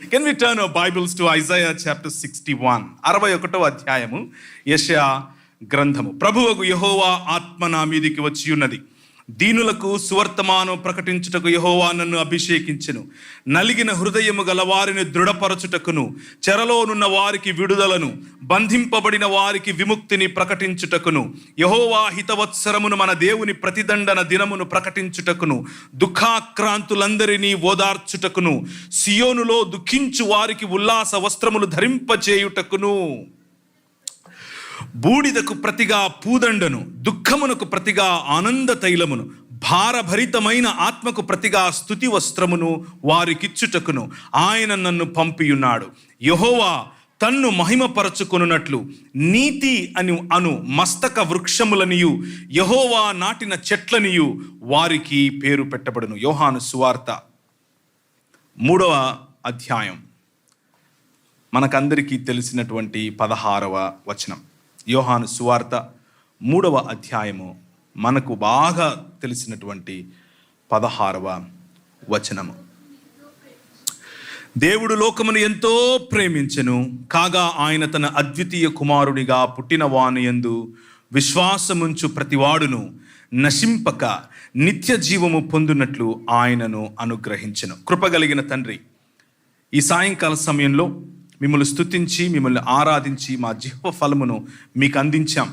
Can we turn our Bibles to Isaiah chapter 61? 61వ అధ్యాయము యెషయా గ్రంథము. ప్రభువగు యెహోవా ఆత్మ నా మీదికి వచ్చి ఉన్నది, దీనులకు సువర్తమానం ప్రకటించుటకు యెహోవా నన్ను అభిషేకించెను. నలిగిన హృదయము గల వారిని దృఢపరచుటకును, చెరలోనున్న వారికి విడుదలను, బంధింపబడిన వారికి విముక్తిని ప్రకటించుటకును, యెహోవా హితవత్సరమును మన దేవుని ప్రతిదండన దినమును ప్రకటించుటకును, దుఃఖాక్రాంతులందరినీ ఓదార్చుటకును, సియోనులో దుఃఖించు వారికి ఉల్లాస వస్త్రములు ధరింపచేయుటకును, బూడిదకు ప్రతిగా పూదండను, దుఃఖమునకు ప్రతిగా ఆనంద తైలమును, భారభరితమైన ఆత్మకు ప్రతిగా స్తుతి వస్త్రమును వారికిచ్చుటకును ఆయన నన్ను పంపియున్నాడు. యెహోవా తన్ను మహిమపరచుకొనున్నట్లు నీతి అను మస్తక వృక్షములనియు యెహోవా నాటిన చెట్లనియు వారికి పేరు పెట్టబడును. యోహాను సువార్త 3వ అధ్యాయం మనకందరికీ తెలిసినటువంటి 16వ వచనం. యోహాను సువార్త 3వ అధ్యాయము మనకు బాగా తెలిసినటువంటి 16వ వచనము. దేవుడు లోకమును ఎంతో ప్రేమించెను, కాగా ఆయన తన అద్వితీయ కుమారుడిగా పుట్టిన వాని యందు విశ్వాసముంచు ప్రతివాడును నశింపక నిత్య జీవము పొందునట్లు ఆయనను అనుగ్రహించెను. కృపగలిగిన తండ్రి, ఈ సాయంకాల సమయంలో మిమ్మల్ని స్తుతించి మిమ్మల్ని ఆరాధించి మా జిహ్వ ఫలమును మీకు అందించాం.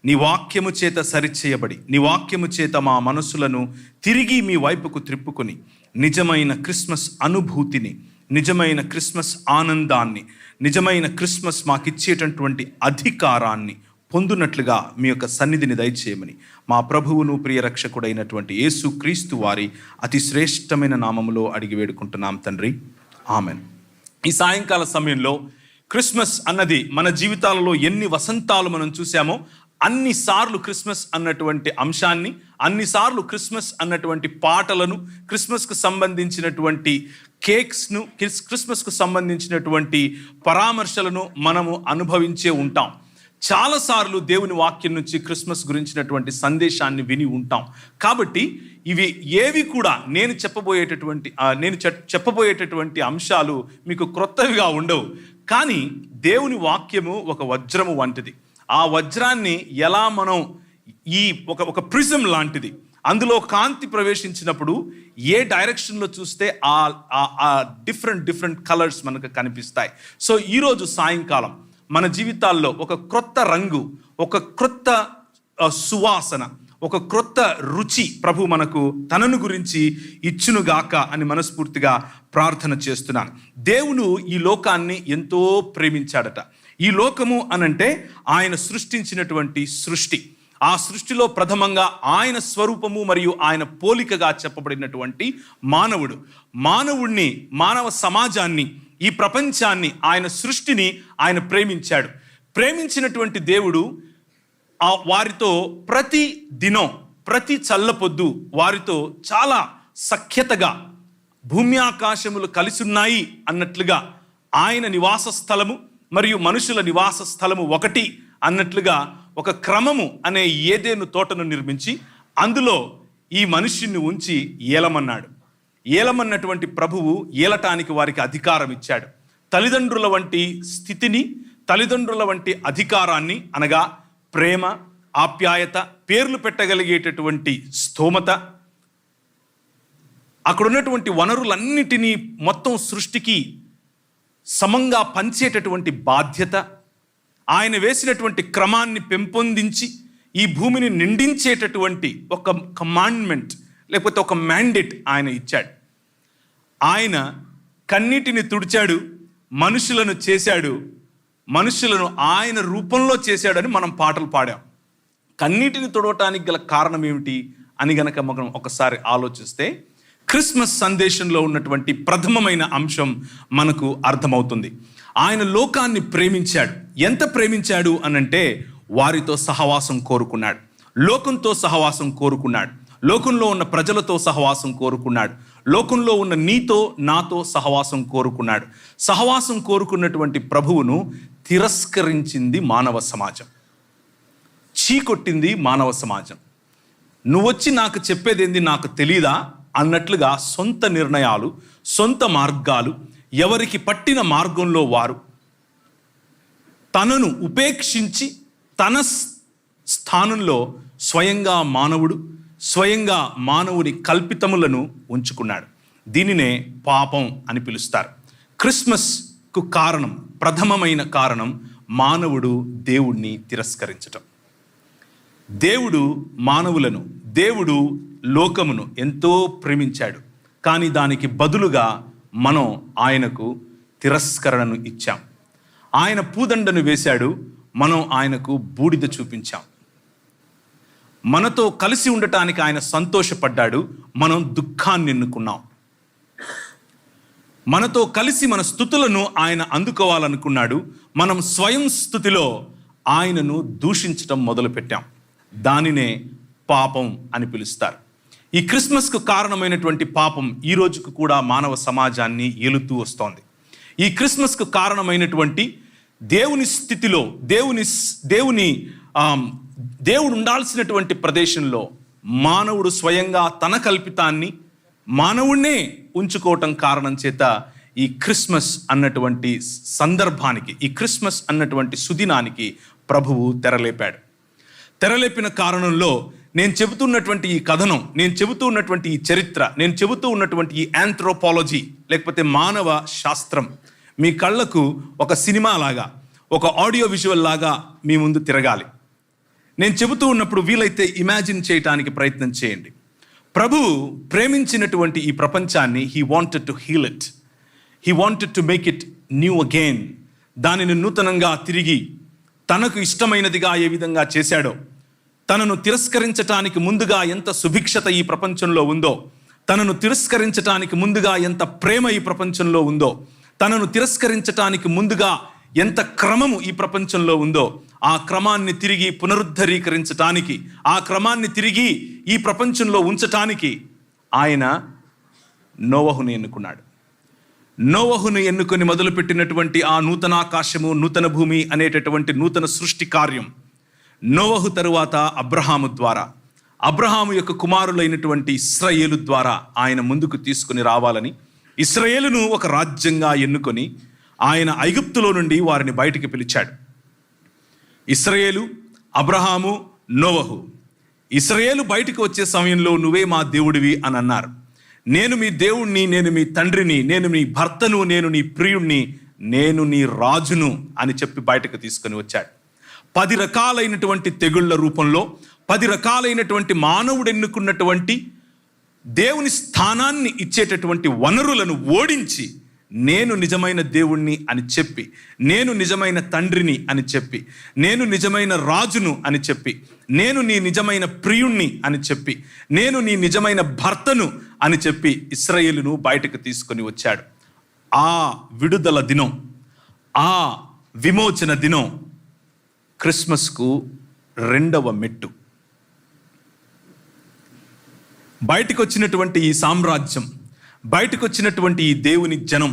నీ వాక్యము చేత సరిచేయబడి నీ వాక్యము చేత మా మనసులను తిరిగి మీ వైపుకు త్రిప్పుకొని నిజమైన క్రిస్మస్ అనుభూతిని, నిజమైన క్రిస్మస్ ఆనందాన్ని, నిజమైన క్రిస్మస్ మాకిచ్చేటటువంటి అధికారాన్ని పొందునట్లుగా మీ యొక్క సన్నిధిని దయచేయమని మా ప్రభువును ప్రియ రక్షకుడైనటువంటి యేసు క్రీస్తు వారి అతి శ్రేష్టమైన నామములో అడిగి వేడుకుంటున్నాం తండ్రి, ఆమెన్. ఈ సాయంకాల సమయంలో క్రిస్మస్ అన్నది మన జీవితాలలో ఎన్ని వసంతాలు మనం చూసామో అన్నిసార్లు క్రిస్మస్ అన్నటువంటి అంశాన్ని, అన్నిసార్లు క్రిస్మస్ అన్నటువంటి పాటలను, క్రిస్మస్కు సంబంధించినటువంటి కేక్స్ను, క్రిస్మస్కు సంబంధించినటువంటి పరామర్శలను మనము అనుభవించే ఉంటాం. చాలాసార్లు దేవుని వాక్యం నుంచి క్రిస్మస్ గురించినటువంటి సందేశాన్ని విని ఉంటాం. కాబట్టి ఇవి ఏవి కూడా నేను చెప్పబోయేటటువంటి అంశాలు మీకు క్రొత్తవిగా ఉండవు. కానీ దేవుని వాక్యము ఒక వజ్రము వంటిది. ఆ వజ్రాన్ని ఎలా మనం ఒక ప్రిజం లాంటిది, అందులో కాంతి ప్రవేశించినప్పుడు ఏ డైరెక్షన్లో చూస్తే ఆ డిఫరెంట్ కలర్స్ మనకు కనిపిస్తాయి. సో ఈరోజు సాయంకాలం మన జీవితాల్లో ఒక క్రొత్త రంగు, ఒక క్రొత్త సువాసన, ఒక క్రొత్త రుచి ప్రభు మనకు తనను గురించి ఇచ్చునుగాక అని మనస్ఫూర్తిగా ప్రార్థన చేస్తున్నాను. దేవుడు ఈ లోకాన్ని ఎంతో ప్రేమించాడట. ఈ లోకము అనంటే ఆయన సృష్టించినటువంటి సృష్టి. ఆ సృష్టిలో ప్రథమంగా ఆయన స్వరూపము మరియు ఆయన పోలికగా చెప్పబడినటువంటి మానవుడిని, మానవ సమాజాన్ని, ఈ ప్రపంచాన్ని, ఆయన సృష్టిని ఆయన ప్రేమించాడు. ప్రేమించినటువంటి దేవుడు వారితో ప్రతి దినం, ప్రతి చల్లపొద్దు వారితో చాలా సఖ్యతగా, భూమి ఆకాశములు కలిసి ఉన్నాయి అన్నట్లుగా ఆయన నివాస స్థలము మరియు మనుషుల నివాస స్థలము ఒకటి అన్నట్లుగా ఒక క్రమము అనే ఏదెను తోటను నిర్మించి అందులో ఈ మనుష్యుని ఉంచి ఏలమన్నాడు. ఏలమన్నటువంటి ప్రభువు ఏలటానికి వారికి అధికారం ఇచ్చాడు. తల్లిదండ్రుల వంటి స్థితిని, తల్లిదండ్రుల వంటి అధికారాన్ని, అనగా ప్రేమ, ఆప్యాయత, పేర్లు పెట్టగలిగేటటువంటి స్తోమత, అక్కడున్నటువంటి వనరులన్నిటినీ మొత్తం సృష్టికి సమంగా పంచేటటువంటి బాధ్యత, ఆయన వేసినటువంటి క్రమాన్ని పెంపొందించి ఈ భూమిని నిండించేటటువంటి ఒక కమాండ్మెంట్ లేకపోతే ఒక మ్యాండేట్ ఆయన ఇచ్చాడు. ఆయన కన్నీటిని తుడిచాడు, మనుషులను చేశాడు, మనుషులను ఆయన రూపంలో చేశాడని మనం పాటలు పాడాం. కన్నీటిని తుడవటానికి గల కారణం ఏమిటి అని గనక మనం ఒకసారి ఆలోచిస్తే క్రిస్మస్ సందేశంలో ఉన్నటువంటి ప్రథమమైన అంశం మనకు అర్థమవుతుంది. ఆయన లోకాన్ని ప్రేమించాడు. ఎంత ప్రేమించాడు అనంటే వారితో సహవాసం కోరుకున్నాడు, లోకంతో సహవాసం కోరుకున్నాడు, లోకంలో ఉన్న ప్రజలతో సహవాసం కోరుకున్నాడు, లోకంలో ఉన్న నీతో నాతో సహవాసం కోరుకున్నాడు. సహవాసం కోరుకున్నటువంటి ప్రభువును తిరస్కరించింది మానవ సమాజం, చీకొట్టింది మానవ సమాజం. నువ్వొచ్చి నాకు చెప్పేదేంది, నాకు తెలీదా అన్నట్లుగా సొంత నిర్ణయాలు, సొంత మార్గాలు, ఎవరికి పట్టిన మార్గంలో వారు తనను ఉపేక్షించి తన స్థానంలో స్వయంగా మానవుని కల్పితములను ఉంచుకున్నాడు. దీనినే పాపం అని పిలుస్తారు. క్రిస్మస్కు కారణం, ప్రథమమైన కారణం మానవుడు దేవుణ్ణి తిరస్కరించటం. దేవుడు లోకమును ఎంతో ప్రేమించాడు, కానీ దానికి బదులుగా మనం ఆయనకు తిరస్కరణను ఇచ్చాం. ఆయన పూదండను వేశాడు, మనం ఆయనకు బూడిద చూపించాం. మనతో కలిసి ఉండటానికి ఆయన సంతోషపడ్డాడు, మనం దుఃఖాన్ని ఎన్నుకున్నాం. మనతో కలిసి మన స్తుతులను ఆయన అందుకోవాలనుకున్నాడు, మనం స్వయం స్తుతిలో ఆయనను దూషించటం మొదలుపెట్టాం. దానినే పాపం అని పిలుస్తారు. ఈ క్రిస్మస్కు కారణమైనటువంటి పాపం ఈ రోజుకు కూడా మానవ సమాజాన్ని ఏలుతూ వస్తోంది. ఈ క్రిస్మస్కు కారణమైనటువంటి దేవుని స్థితిలో దేవుడు ఉండాల్సినటువంటి ప్రదేశంలో మానవుడు స్వయంగా తన కల్పితాన్ని మానవుణ్ణే ఉంచుకోవటం కారణం చేత ఈ క్రిస్మస్ అన్నటువంటి సందర్భానికి, ఈ క్రిస్మస్ అన్నటువంటి సుదినానికి ప్రభువు తెరలేపిన కారణంలో నేను చెబుతున్నటువంటి ఈ కథనం, నేను చెబుతూ ఉన్నటువంటి ఈ చరిత్ర, నేను చెబుతూ ఉన్నటువంటి ఈ ఆంథ్రోపాలజీ లేకపోతే మానవ శాస్త్రం మీ కళ్ళకు ఒక సినిమా లాగా, ఒక ఆడియో విజువల్ లాగా మీ ముందు తిరగాలి. నేను చెబుతూ ఉన్నప్పుడు వీలైతే ఇమాజిన్ చేయటానికి ప్రయత్నం చేయండి. ప్రభువు ప్రేమించినటువంటి ఈ ప్రపంచాన్ని he wanted to heal it, he wanted to make it new again. దానిని నూతనంగా తిరిగి తనకు ఇష్టమైనదిగా ఏ విధంగా చేశాడో, తనను తిరస్కరించటానికి ముందుగా ఎంత సుభిక్షత ఈ ప్రపంచంలో ఉందో, తనను తిరస్కరించటానికి ముందుగా ఎంత ప్రేమ ఈ ప్రపంచంలో ఉందో, తనను తిరస్కరించటానికి ముందుగా ఎంత క్రమము ఈ ప్రపంచంలో ఉందో, ఆ క్రమాన్ని తిరిగి పునరుద్ధరీకరించటానికి, ఆ క్రమాన్ని తిరిగి ఈ ప్రపంచంలో ఉంచటానికి ఆయన నోవహును ఎన్నుకున్నాడు. నోవహును ఎన్నుకొని మొదలుపెట్టినటువంటి ఆ నూతనాకాశము, నూతన భూమి అనేటటువంటి నూతన సృష్టి కార్యం నోవహు తరువాత అబ్రహాము యొక్క కుమారులైనటువంటి ఇశ్రాయేలు ద్వారా ఆయన ముందుకు తీసుకుని రావాలని ఇశ్రాయేలును ఒక రాజ్యంగా ఎన్నుకొని ఆయన ఐగుప్తులో నుండి వారిని బయటికి పిలిచాడు. ఇశ్రాయేలు, అబ్రహాము, నోవహు. ఇశ్రాయేలు బయటికి వచ్చే సమయంలో నువ్వే మా దేవుడివి అని అన్నారు. నేను మీ దేవుణ్ణి, నేను మీ తండ్రిని, నేను నీ భర్తను, నేను నీ ప్రియుణ్ణి, నేను నీ రాజును అని చెప్పి బయటకు తీసుకొని వచ్చాడు. 10 రకాలైనటువంటి తెగుళ్ల రూపంలో 10 రకాలైనటువంటి మానవుడు ఎన్నుకున్నటువంటి దేవుని స్థానాన్ని ఇచ్చేటటువంటి వనరులను ఓడించి నేను నిజమైన దేవుణ్ణి అని చెప్పి, నేను నిజమైన తండ్రిని అని చెప్పి, నేను నిజమైన రాజును అని చెప్పి, నేను నీ నిజమైన ప్రియుణ్ణి అని చెప్పి, నేను నీ నిజమైన భర్తను అని చెప్పి ఇశ్రాయేలును బయటకు తీసుకొని వచ్చాడు. ఆ విడుదల దినం, ఆ విమోచన దినం క్రిస్మస్కు 2వ మెట్టు. బయటకు వచ్చినటువంటి ఈ సామ్రాజ్యం, బయటకు వచ్చినటువంటి ఈ దేవుని జనం,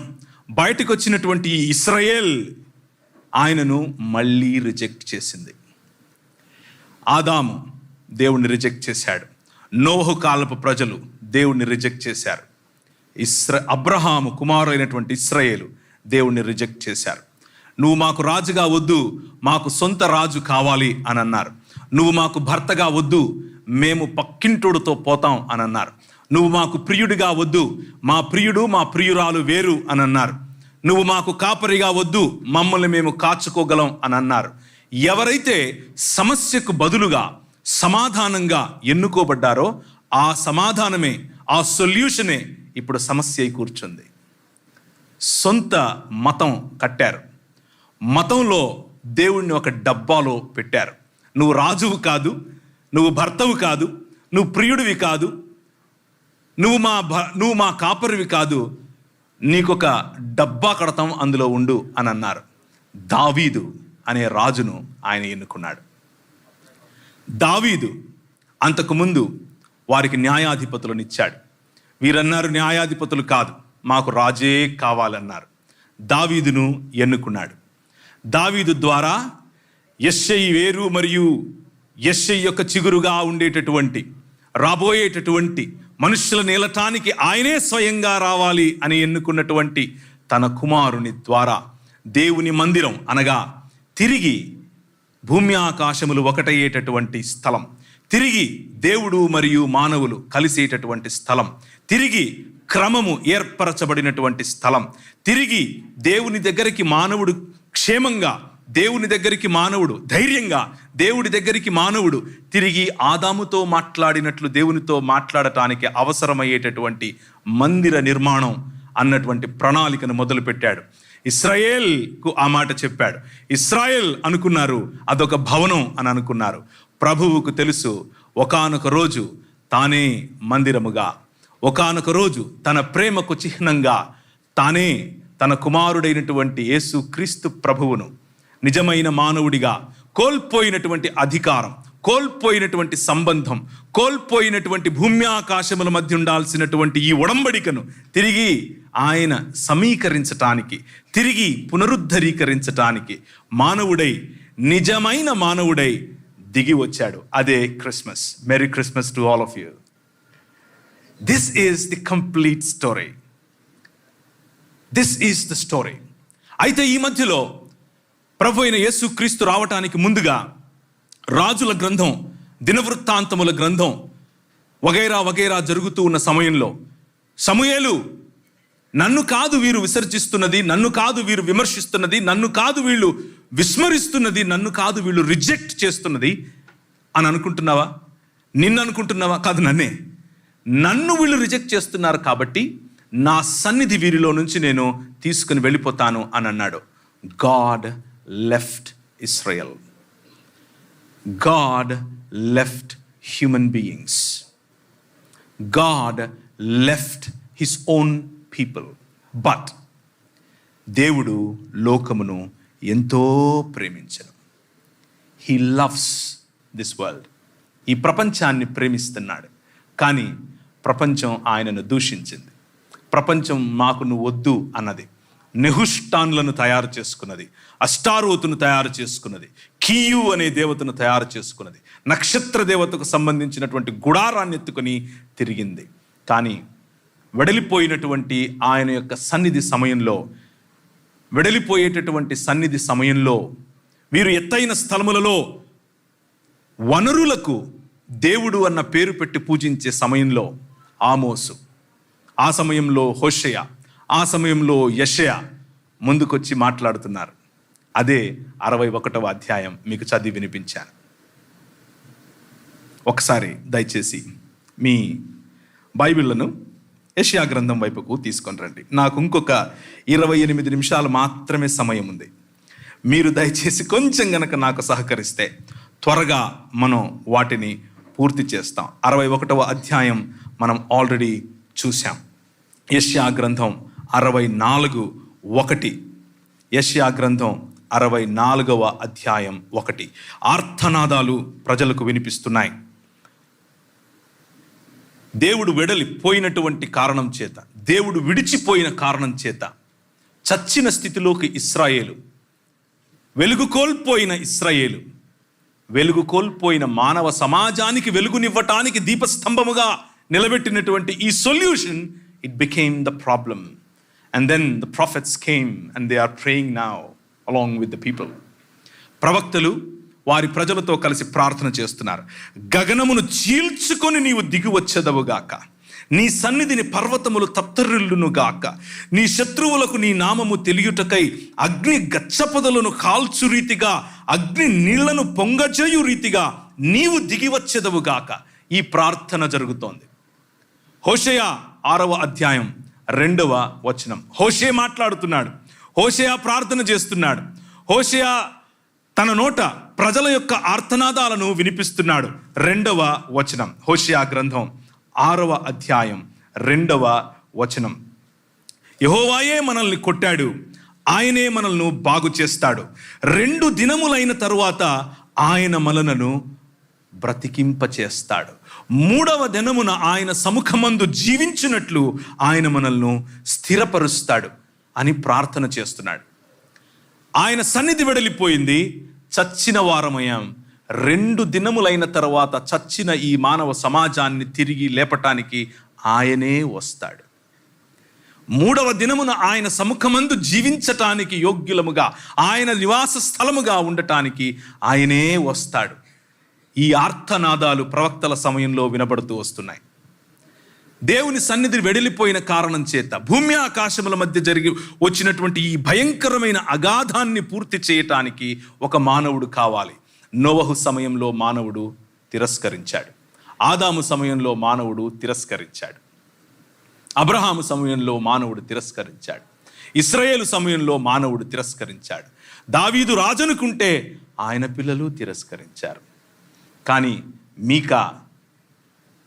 బయటకు వచ్చినటువంటి ఈ ఇశ్రాయేల్ ఆయనను మళ్ళీ రిజెక్ట్ చేసింది. ఆదాము దేవుణ్ణి రిజెక్ట్ చేశాడు. నోవహు కాలపు ప్రజలు దేవుణ్ణి రిజెక్ట్ చేశారు. అబ్రహాము కుమారులైనటువంటి ఇశ్రాయేలు దేవుణ్ణి రిజెక్ట్ చేశారు. నువ్వు మాకు రాజుగా వద్దు, మాకు సొంత రాజు కావాలి అని అన్నారు. నువ్వు మాకు భర్తగా వద్దు, మేము పక్కింటోడుతో పోతాం అని అన్నారు. నువ్వు మాకు ప్రియుడిగా వద్దు, మా ప్రియుడు మా ప్రియురాలు వేరు అని అన్నారు. నువ్వు మాకు కాపరిగా వద్దు, మమ్మల్ని మేము కాచుకోగలం అని అన్నారు. ఎవరైతే సమస్యకు బదులుగా సమాధానంగా ఎన్నుకోబడ్డారో ఆ సమాధానమే, ఆ సొల్యూషనే ఇప్పుడు సమస్య అయి కూర్చుంది. సొంత మతం కట్టారు, మతంలో దేవుణ్ణి ఒక డబ్బాలో పెట్టారు. నువ్వు రాజువు కాదు, నువ్వు భర్తవు కాదు, నువ్వు ప్రియుడివి కాదు, నువ్వు మా కాపరివి కాదు, నీకొక డబ్బా కడతాం, అందులో ఉండు అని అన్నారు. దావీదు అనే రాజును ఆయన ఎన్నుకున్నాడు. దావీదు అంతకుముందు వారికి న్యాయాధిపతులను ఇచ్చాడు. వీరన్నారు న్యాయాధిపతులు కాదు, మాకు రాజే కావాలన్నారు. దావీదును ఎన్నుకున్నాడు. దావీదు ద్వారా యెష్షయి వేరు మరియు యెష్షయి యొక్క చిగురుగా ఉండేటటువంటి రాబోయేటటువంటి మనుషుల నేలటానికి ఆయనే స్వయంగా రావాలి అని ఎన్నుకున్నటువంటి తన కుమారుని ద్వారా దేవుని మందిరం అనగా తిరిగి భూమి ఆకాశములు ఒకటయ్యేటటువంటి స్థలం, తిరిగి దేవుడు మరియు మానవులు కలిసేటటువంటి స్థలం, తిరిగి క్రమము ఏర్పరచబడినటువంటి స్థలం, తిరిగి దేవుని దగ్గరికి మానవుడు క్షేమంగా, దేవుని దగ్గరికి మానవుడు ధైర్యంగా, దేవుడి దగ్గరికి మానవుడు తిరిగి ఆదాముతో మాట్లాడినట్లు దేవునితో మాట్లాడటానికి అవసరమయ్యేటటువంటి మందిర నిర్మాణం అన్నటువంటి ప్రణాళికను మొదలుపెట్టాడు. ఇశ్రాయేల్కు ఆ మాట చెప్పాడు. ఇశ్రాయేల్ అనుకున్నారు అదొక భవనం అని అనుకున్నారు. ప్రభువుకు తెలుసు ఒకానొక రోజు తానే మందిరముగా, ఒకానొక రోజు తన ప్రేమకు చిహ్నంగా తానే తన కుమారుడైనటువంటి యేసు క్రీస్తు ప్రభువును నిజమైన మానవుడిగా కోల్పోయినటువంటి అధికారం, కోల్పోయినటువంటి సంబంధం, కోల్పోయినటువంటి భూమి ఆకాశముల మధ్య ఉండాల్సినటువంటి ఈ ఒడంబడికను తిరిగి ఆయన సమీకరించటానికి, తిరిగి పునరుద్ధరీకరించటానికి మానవుడై, నిజమైన మానవుడై దిగి వచ్చాడు. అదే Christmas. Merry Christmas to all of you. This is the complete story. This is the story. అయితే ఈ మధ్యలో ప్రభు అయిన యేసు క్రీస్తు రావటానికి ముందుగా రాజుల గ్రంథం, దినవృత్తాంతముల గ్రంథం వగైరా వగైరా జరుగుతూ ఉన్న సమయంలో సమూయేలు, నన్ను కాదు వీరు విసర్జిస్తున్నది, నన్ను కాదు వీరు విమర్శిస్తున్నది, నన్ను కాదు వీళ్ళు విస్మరిస్తున్నది, నన్ను కాదు వీళ్ళు రిజెక్ట్ చేస్తున్నది అని అనుకుంటున్నావా? నిన్ను అనుకుంటున్నావా? కాదు, నన్ను వీళ్ళు రిజెక్ట్ చేస్తున్నారు కాబట్టి నా సన్నిధి వీరిలో నుంచి నేను తీసుకుని వెళ్ళిపోతాను అని అన్నాడు. God left Israel. God left human beings. God left his own people. But దేవుడు లోకమును ఎంతో ప్రేమించెను. He loves this world. ఈ ప్రపంచాన్ని ప్రేమిస్తున్నాడు. కానీ ప్రపంచం ఆయనను దూషించింది. ప్రపంచం మాకు నువ్వు వద్దు అన్నది. నెహుష్టాన్లను తయారు చేసుకున్నది, అష్టారోతును తయారు చేసుకున్నది, కీయు అనే దేవతను తయారు చేసుకున్నది, నక్షత్ర దేవతకు సంబంధించినటువంటి గుడారాన్ని ఎత్తుకొని తిరిగింది. కానీ వెడలిపోయినటువంటి ఆయన యొక్క సన్నిధి సమయంలో, వెడలిపోయేటటువంటి సన్నిధి సమయంలో వీరు ఎత్తైన స్థలములలో వనరులకు దేవుడు అన్న పేరు పెట్టి పూజించే సమయంలో ఆమోసు, ఆ సమయంలో హోషేయ, ఆ సమయంలో యెషయా ముందుకొచ్చి మాట్లాడుతున్నారు. అదే 61వ అధ్యాయం మీకు చదివి వినిపించాను. ఒకసారి దయచేసి మీ బైబిళ్లను యెషయా గ్రంథం వైపుకు తీసుకొని రండి. నాకు ఇంకొక 28 నిమిషాలు మాత్రమే సమయం ఉంది. మీరు దయచేసి కొంచెం గనక నాకు సహకరిస్తే త్వరగా మనం వాటిని పూర్తి చేస్తాం. 61వ అధ్యాయం మనం ఆల్రెడీ చూసాం. యెషయా గ్రంథం 64:1. యెషయా గ్రంథం 64వ అధ్యాయం 1. ఆర్తనాదాలు ప్రజలకు వినిపిస్తున్నాయి. దేవుడు వెడలిపోయినటువంటి కారణం చేత, దేవుడు విడిచిపోయిన కారణం చేత చచ్చిన స్థితిలోకి ఇశ్రాయేలు, వెలుగు కోల్పోయిన ఇశ్రాయేలు, వెలుగు కోల్పోయిన మానవ సమాజానికి వెలుగునివ్వటానికి దీపస్తంభముగా నిలబెట్టినటువంటి ఈ solution, it became the problem. And then the prophets came and they are praying now along with the people. ప్రవక్తలు వారి ప్రజలతో కలిసి ప్రార్థన చేస్తున్నారు. గగనమును చీల్చుకొని నీవు దిగి వచ్చేదవుగాక, నీ సన్నిధిని పర్వతములు తత్తరిల్లునుగాక, నీ శత్రువులకు నీ నామము తెలియుటకై అగ్ని గచ్చపొదలను కాల్చు రీతిగా, అగ్ని నీళ్లను పొంగజేయు రీతిగా నీవు దిగి వచ్చేదవుగాక. ఈ ప్రార్థన జరుగుతోంది. హోషేయ 6వ అధ్యాయం 2వ వచనం. హోషే మాట్లాడుతున్నాడు, హోషేయ ప్రార్థన చేస్తున్నాడు, హోషేయ తన నోట ప్రజల యొక్క ఆర్తనాదాలను వినిపిస్తున్నాడు. 2వ వచనం, హోషేయ గ్రంథం 6వ అధ్యాయం 2వ వచనం. యెహోవాయే మనల్ని కొట్టాడు, ఆయనే మనల్ని బాగు చేస్తాడు. 2 దినములైన తరువాత ఆయన మనలను బ్రతికింపచేస్తాడు. 3వ దినమున ఆయన సముఖమందు జీవించినట్లు ఆయన మనల్ని స్థిరపరుస్తాడు అని ప్రార్థన చేస్తున్నాడు. ఆయన సన్నిధి వెడలిపోయింది, చచ్చిన వారమయ్యాం. 2 దినములైన తర్వాత చచ్చిన ఈ మానవ సమాజాన్ని తిరిగి లేపటానికి ఆయనే వస్తాడు. మూడవ దినమున ఆయన సముఖమందు జీవించటానికి యోగ్యులముగా, ఆయన నివాస స్థలముగా ఉండటానికి ఆయనే వస్తాడు. ఈ ఆర్తనాదాలు ప్రవక్తల సమయంలో వినబడుతూ వస్తున్నాయి. దేవుని సన్నిధి వెడలిపోయిన కారణం చేత భూమి ఆకాశముల మధ్య జరిగి వచ్చినటువంటి ఈ భయంకరమైన అగాధాన్ని పూర్తి చేయటానికి ఒక మానవుడు కావాలి. నోవహు సమయంలో మానవుడు తిరస్కరించాడు. ఆదాము సమయంలో మానవుడు తిరస్కరించాడు. అబ్రహాము సమయంలో మానవుడు తిరస్కరించాడు. ఇశ్రాయేలు సమయంలో మానవుడు తిరస్కరించాడు. దావీదు రాజనుకుంటే ఆయన పిల్లలు తిరస్కరించారు. కానీ మీకా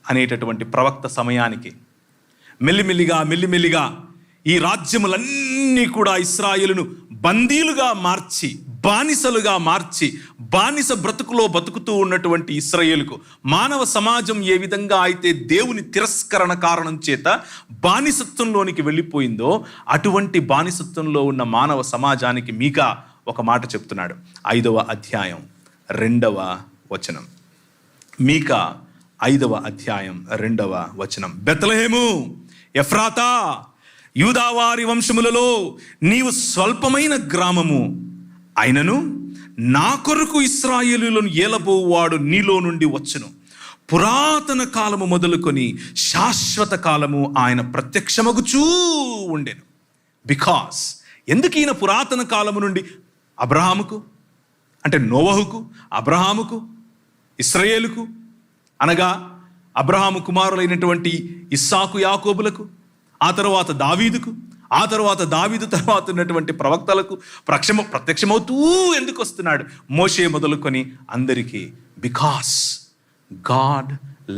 అనేటటువంటి ప్రవక్త సమయానికి మెల్లిమెల్లిగా ఈ రాజ్యములన్నీ కూడా ఇశ్రాయేలును బందీలుగా మార్చి, బానిసలుగా మార్చి, బానిస బ్రతుకులో బతుకుతూ ఉన్నటువంటి ఇశ్రాయేలుకు మానవ సమాజం ఏ విధంగా అయితే దేవుని తిరస్కరణ కారణం చేత బానిసత్వంలోనికి వెళ్ళిపోయిందో, అటువంటి బానిసత్వంలో ఉన్న మానవ సమాజానికి మీకా ఒక మాట చెప్తున్నాడు. 5వ అధ్యాయం 2వ వచనం. మీకా 5వ అధ్యాయం 2వ వచనం. బెత్లెహేము ఎఫ్రాతా, యూదావారి వంశములలో నీవు స్వల్పమైన గ్రామము అయినను నా కొరకు ఇశ్రాయేలులను ఏలబోవాడు నీలో నుండి వచ్చును. పురాతన కాలము మొదలుకొని శాశ్వత కాలము ఆయన ప్రత్యక్షమగుచూ ఉండెను. బికాస్ ఎందుకు ఈయన పురాతన కాలము నుండి అబ్రహాముకు, అంటే నోవహుకు, అబ్రహాముకు, ఇశ్రాయేలుకు, అనగా అబ్రహాము కుమారులైనటువంటి ఇస్సాకు, యాకోబులకు, ఆ తర్వాత దావీదుకు, ఆ తర్వాత దావీదు తర్వాత ఉన్నటువంటి ప్రవక్తలకు ప్రత్యక్షమవుతూ ఎందుకు వస్తున్నాడు? మోషే మొదలుకొని అందరికీ. Because God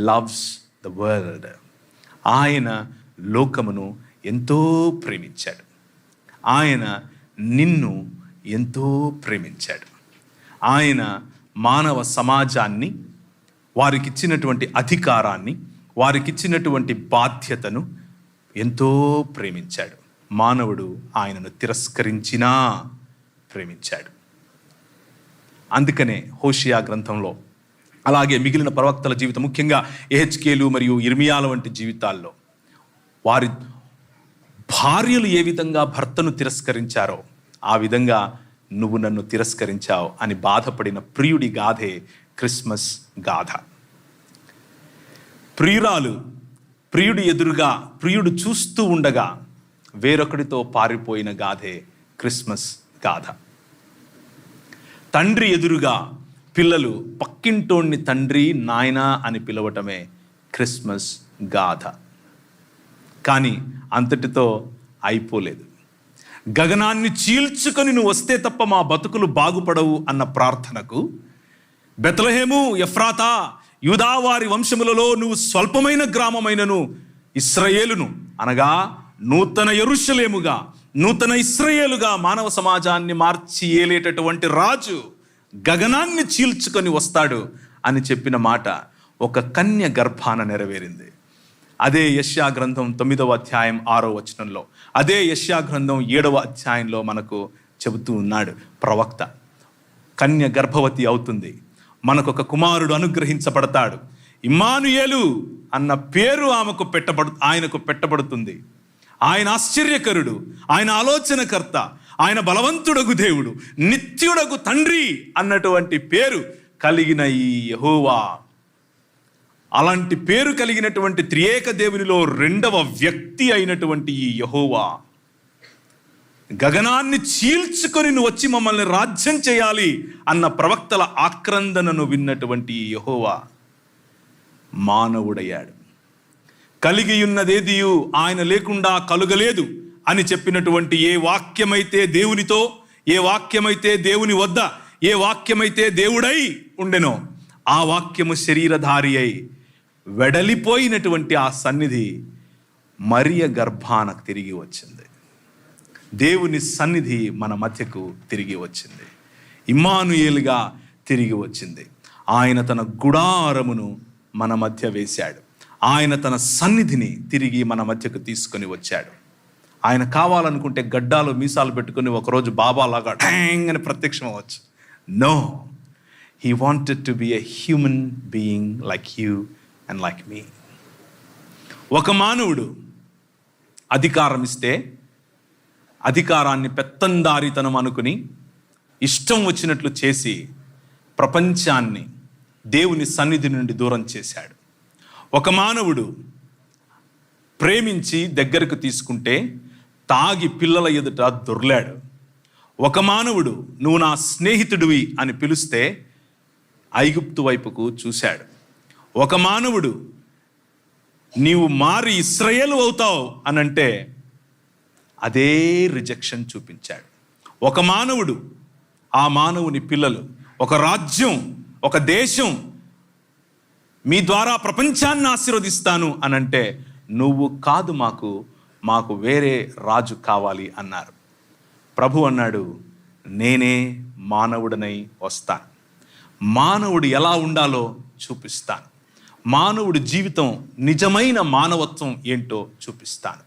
loves the world. ఆయన లోకమును ఎంతో ప్రేమించాడు. ఆయన నిన్ను ఎంతో ప్రేమించాడు. ఆయన మానవ సమాజాన్ని, వారికిచ్చినటువంటి అధికారాన్ని, వారికిచ్చినటువంటి బాధ్యతను ఎంతో ప్రేమించాడు. మానవుడు ఆయనను తిరస్కరించినా ప్రేమించాడు. అందుకనే హోషియా గ్రంథంలో, అలాగే మిగిలిన ప్రవక్తల జీవితం, ముఖ్యంగా యెహెజ్కేలు మరియు ఇర్మియాల వంటి జీవితాల్లో వారి భార్యలు ఏ విధంగా భర్తను తిరస్కరించారో ఆ విధంగా నువ్వు నన్ను తిరస్కరించావు అని బాధపడిన ప్రియుడి గాథే క్రిస్మస్ గాథ. ప్రియురాలు ప్రియుడు ఎదురుగా, ప్రియుడు చూస్తూ ఉండగా వేరొకడితో పారిపోయిన గాథే క్రిస్మస్ గాథ. తండ్రి ఎదురుగా పిల్లలు పక్కింటోణ్ణి తండ్రి, నాయనా అని పిలవటమే క్రిస్మస్ గాథ. కానీ అంతటితో అయిపోలేదు. గగనాన్ని చీల్చుకొని నువ్వు వస్తే తప్ప మా బతుకులు బాగుపడవు అన్న ప్రార్థనకు, బెత్లెహేము ఎఫ్రాతా, యూదావారి వంశములలో నువ్వు స్వల్పమైన గ్రామమైనను ఇశ్రాయేలును, అనగా నూతన యెరూషలేముగా, నూతన ఇశ్రాయేలుగా మానవ సమాజాన్ని మార్చి ఏలేటటువంటి రాజు గగనాన్ని చీల్చుకొని వస్తాడు అని చెప్పిన మాట ఒక కన్య గర్భాన నెరవేరింది. అదే యెషయా గ్రంథం 9వ అధ్యాయం 6వ వచనంలో, అదే యెషయా గ్రంథం 7వ అధ్యాయంలో మనకు చెబుతూ ఉన్నాడు ప్రవక్త. కన్య గర్భవతి అవుతుంది, మనకొక కుమారుడు అనుగ్రహించబడతాడు, ఇమ్మానుయేలు అన్న పేరు ఆయనకు పెట్టబడుతుంది. ఆయన ఆశ్చర్యకరుడు, ఆయన ఆలోచనకర్త, ఆయన బలవంతుడగు దేవుడు, నిత్యుడగు తండ్రి అన్నటువంటి పేరు కలిగిన ఈ యెహోవా, అలాంటి పేరు కలిగినటువంటి త్రియేక దేవునిలో 2వ వ్యక్తి అయినటువంటి ఈ యెహోవా గగనాన్ని చీల్చుకొని నువ్వు వచ్చి మమ్మల్ని రాజ్యం చేయాలి అన్న ప్రవక్తల ఆక్రందనను విన్నటువంటి ఈ యెహోవా మానవుడయ్యాడు. కలిగి ఉన్నదేదియు ఆయన లేకుండా కలుగలేదు అని చెప్పినటువంటి ఏ వాక్యమైతే దేవునితో, ఏ వాక్యమైతే దేవుని వద్ద, ఏ వాక్యమైతే దేవుడై ఉండెనో ఆ వాక్యము శరీరధారి అయి వెడలిపోయినటువంటి ఆ సన్నిధి మరియ గర్భానకు తిరిగి వచ్చింది. దేవుని సన్నిధి మన మధ్యకు తిరిగి వచ్చింది. ఇమ్మానుయేలుగా తిరిగి వచ్చింది. ఆయన తన గుడారమును మన మధ్య వేశాడు. ఆయన తన సన్నిధిని తిరిగి మన మధ్యకు తీసుకొని వచ్చాడు. ఆయన కావాలనుకుంటే గడ్డాలు మీసాలు పెట్టుకుని ఒకరోజు బాబాలాగా ఠాంగ్ అని ప్రత్యక్షం అవ్వచ్చు. No, he wanted to be a human being like you and like me. ఒక మానవుడు అధికారం ఇస్తే అధికారాన్ని పెత్తందారితనం అనుకుని ఇష్టం వచ్చినట్లు చేసి ప్రపంచాన్ని దేవుని సన్నిధి నుండి దూరం చేశాడు. ఒక మానవుడు ప్రేమించి దగ్గరకు తీసుకుంటే తాగి పిల్లల ఎదుట దొర్లాడు. ఒక మానవుడు నువ్వు నా స్నేహితుడివి అని పిలిస్తే ఐగుప్తు వైపుకు చూశాడు. ఒక మానవుడు నీవు మారి ఇశ్రాయేలు అవుతావు అనంటే అదే రిజెక్షన్ చూపించాడు. ఒక మానవుడు, ఆ మానవుని పిల్లలు, ఒక రాజ్యం, ఒక దేశం మీ ద్వారా ప్రపంచాన్ని ఆశీర్వదిస్తాను అనంటే నువ్వు కాదు, మాకు వేరే రాజు కావాలి అన్నారు. ప్రభు అన్నాడు, నేనే మానవుడనై వస్తాను, మానవుడు ఎలా ఉండాలో చూపిస్తాను, మానవుడి జీవితం నిజమైన మానవత్వం ఏంటో చూపిస్తాను.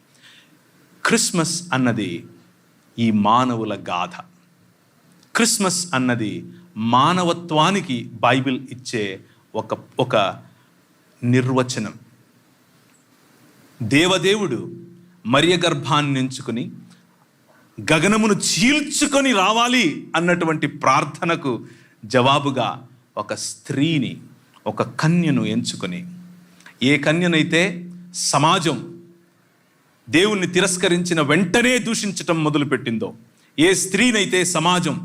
క్రిస్మస్ అన్నది ఈ మానవుల గాథ. క్రిస్మస్ అన్నది మానవత్వానికి బైబిల్ ఇచ్చే ఒక నిర్వచనం. దేవదేవుడు మరియ గర్భాన్ని ఎంచుకుని గగనమును చీల్చుకొని రావాలి అన్నటువంటి ప్రార్థనకు జవాబుగా ఒక స్త్రీని, ఒక కన్యను ఎంచుకొని, ఏ కన్యనైతే సమాజం దేవుణ్ణి తిరస్కరించిన వెంటనే దూషించటం మొదలుపెట్టిందో, ఏ స్త్రీనైతే సమాజం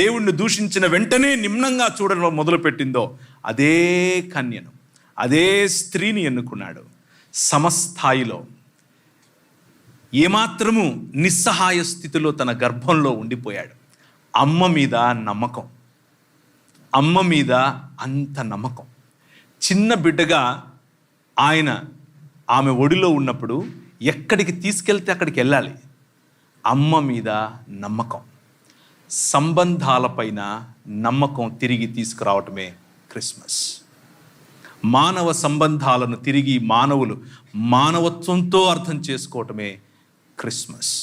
దేవుణ్ణి దూషించిన వెంటనే నిమ్నంగా చూడడం మొదలుపెట్టిందో, అదే కన్యను, అదే స్త్రీని ఎన్నుకున్నాడు. సమస్థాయిలో ఏమాత్రము నిస్సహాయ స్థితిలో తన గర్భంలో ఉండిపోయాడు. అమ్మ మీద నమ్మకం, అమ్మ మీద అంత నమ్మకం. చిన్న బిడ్డగా ఆమె ఒడిలో ఉన్నప్పుడు ఎక్కడికి తీసుకెళ్తే అక్కడికి వెళ్ళాలి. అమ్మ మీద నమ్మకం, సంబంధాలపైన నమ్మకం తిరిగి తీసుకురావటమే క్రిస్మస్. మానవ సంబంధాలను తిరిగి మానవులు మానవత్వంతో అర్థం చేసుకోవటమే క్రిస్మస్.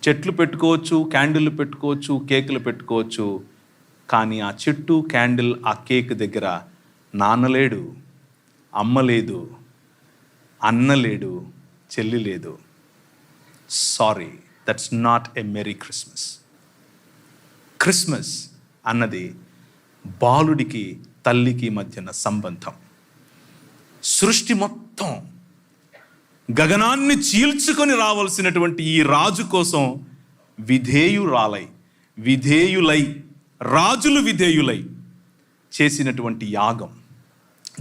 చెట్లు పెట్టుకోవచ్చు, క్యాండిల్ పెట్టుకోవచ్చు, కేకులు పెట్టుకోవచ్చు, కానీ ఆ చెట్టు, క్యాండిల్, ఆ కేక్ దగ్గర నాన్న లేడు, అమ్మ లేదు, అన్న లేడు, చెల్లి లేదు. Sorry, that's not a merry Christmas. Christmas అన్నది బాలుడికి తల్లికి మధ్యన సంబంధం. సృష్టి మొత్తం గగనాన్ని చీల్చుకొని రావాల్సినటువంటి ఈ రాజు కోసం విధేయులై రాజులు విధేయులై చేసినటువంటి యాగం.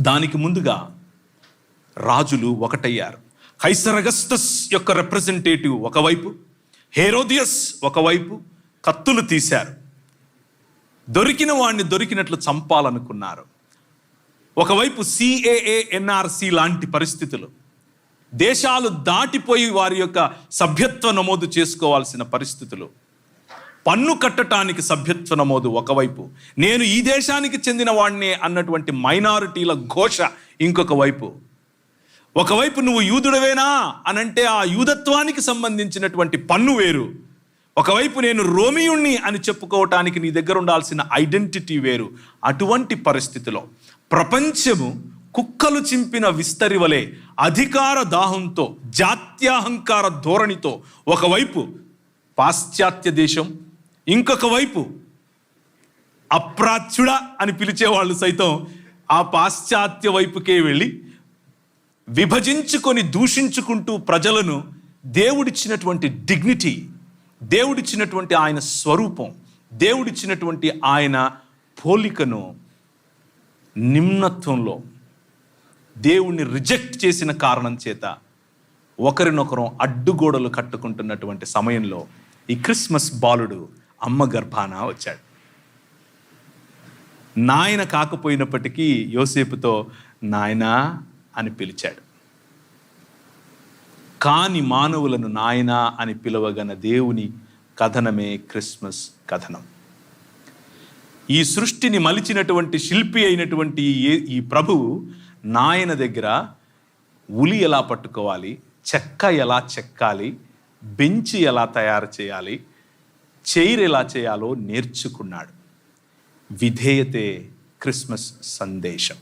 దానికి ముందుగా రాజులు ఒకటయ్యారు. కైసర్ అగస్టస్ యొక్క రిప్రజెంటేటివ్ ఒకవైపు, హేరోదియస్ ఒకవైపు కత్తులు తీశారు. దొరికిన వాడిని దొరికినట్లు చంపాలనుకున్నారు. ఒకవైపు CAA NRC లాంటి పరిస్థితులు, దేశాలు దాటిపోయి వారి యొక్క సభ్యత్వ నమోదు చేసుకోవాల్సిన పరిస్థితులు, పన్ను కట్టడానికి సభ్యత్వ నమోదు ఒకవైపు, నేను ఈ దేశానికి చెందిన వాడినే అన్నటువంటి మైనారిటీల ఘోష ఇంకొక వైపు. ఒకవైపు నువ్వు యూదుడవేనా అనంటే ఆ యూదత్వానికి సంబంధించినటువంటి పన్ను వేరు, ఒకవైపు నేను రోమియుణ్ణి అని చెప్పుకోవటానికి నీ దగ్గర ఉండాల్సిన ఐడెంటిటీ వేరు. అటువంటి పరిస్థితిలో ప్రపంచము కుక్కలు చింపిన విస్తరి వలె అధికార దాహంతో, జాత్యాహంకార ధోరణితో ఒకవైపు పాశ్చాత్య దేశం, ఇంకొక వైపు అప్రాచ్యుడ అని పిలిచేవాళ్ళు సైతం ఆ పాశ్చాత్య వైపుకే వెళ్ళి విభజించుకొని దూషించుకుంటూ ప్రజలను దేవుడిచ్చినటువంటి డిగ్నిటీ, దేవుడిచ్చినటువంటి ఆయన స్వరూపం, దేవుడిచ్చినటువంటి ఆయన పోలికను నిమ్నత్వంలో దేవుణ్ణి రిజెక్ట్ చేసిన కారణం చేత ఒకరినొకరు అడ్డుగోడలు కట్టుకుంటున్నటువంటి సమయంలో ఈ క్రిస్మస్ బాలుడు అమ్మ గర్భాన వచ్చాడు. నాయన కాకపోయినప్పటికీ యోసేపుతో నాయనా అని పిలిచాడు. కాని మానవులను నాయనా అని పిలవగన దేవుని కథనమే క్రిస్మస్ కథనం. ఈ సృష్టిని మలిచినటువంటి శిల్పి అయినటువంటి ఈ ప్రభువు నాయన దగ్గర ఉలి ఎలా పట్టుకోవాలి, చెక్క ఎలా చెక్కాలి, బెంచి ఎలా తయారు చేయాలి, చైర్ ఎలా చేయాలో నేర్చుకున్నాడు. విధేయతే క్రిస్మస్ సందేశం.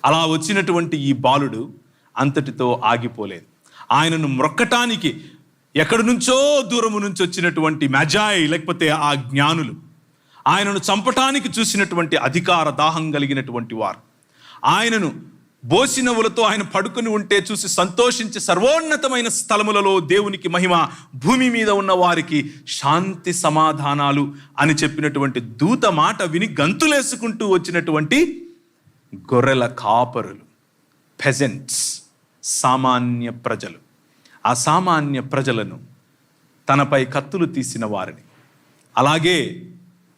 అలా వచ్చినటువంటి ఈ బాలుడు అంతటితో ఆగిపోలేదు. ఆయనను మ్రొక్కటానికి ఎక్కడి నుంచో దూరము నుంచి వచ్చినటువంటి మజాయి లేకపోతే ఆ జ్ఞానులు, ఆయనను చంపటానికి చూసినటువంటి అధికార దాహం కలిగినటువంటి వారు, ఆయనను బోసినవులతో ఆయన పడుకుని ఉంటే చూసి సంతోషించి సర్వోన్నతమైన స్థలములలో దేవునికి మహిమ, భూమి మీద ఉన్న వారికి శాంతి సమాధానాలు అని చెప్పినటువంటి దూత మాట విని గంతులేసుకుంటూ వచ్చినటువంటి గొర్రెల కాపరులు, పెజెంట్స్, సామాన్య ప్రజలు. ఆ సామాన్య ప్రజలను, తనపై కత్తులు తీసిన వారిని, అలాగే